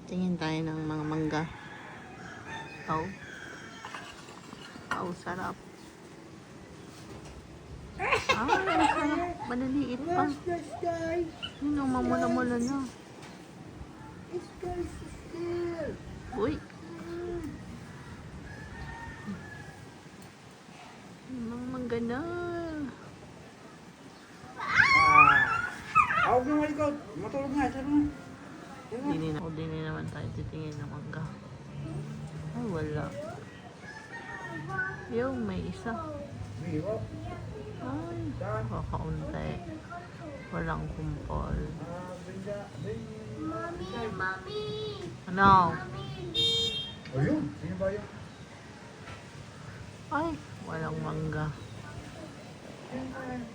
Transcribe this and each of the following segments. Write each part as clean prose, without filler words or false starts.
Tingin tayo ng mga mangga. Oh. Oh, sarap. Ah, ang sarap. Maliliit pa. Where's the sky? Yun, mamula-mula na. The sky is still. Uy. Mga mangga na. Huwag na malikot. Matulog nga. Sarap na. Hindi naman tayo titingin ng mangga. Ay, wala. Yung may isa. Biro. Ay, kakaunti. Walang kumpol. Mami! Ano? Ayun. Sino ba yun? Ay, walang mangga.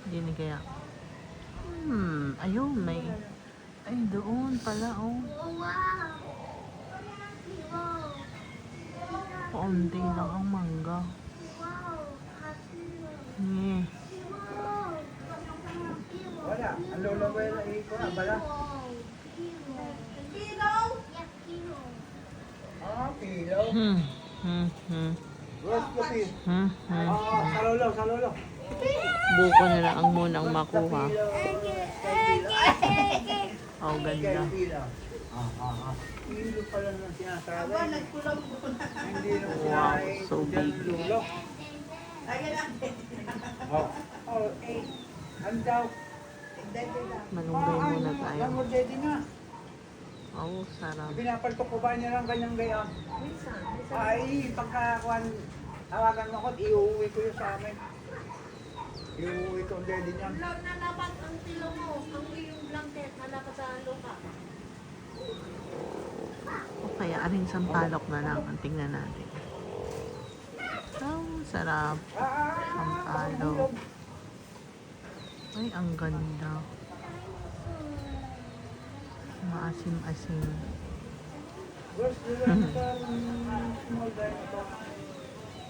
Hindi na kaya. Ayun, may... Ay, doon pala, oh. Wow! Wow! Kaunti lang ang mangga. Wow! Eh, Wala. Ang lolo ba yun? Bala? Kilo? Yeah, kilo. Kilo. Where's the fish? Sa lolo, sa lolo. Buko na lang ang munang makuha. Kilo. Oh, ganda. Kilo. Kilo pala nang sinasabi. Hindi nang Wow, sinasabi. so big. Lolo. Ano daw? Malunggay muna tayo. Alam mo, Daddy nga. Oh, sarap. Pinapaltok ko ba niya lang kanyang gaya? Ay, pagkakuan, hawakan mo ko, iuwi ko yun sa amin. Iuwi ko ang Daddy niya. Nalapat ang tilo mo. Ang iyong blanket. Nalapat sa lupa. O kaya aring sampalok na lang. Ang tingnan natin. Oh, sarap. Sampalok. Ay, ang ganda. Maasim-asim. Where's the small dinosaur?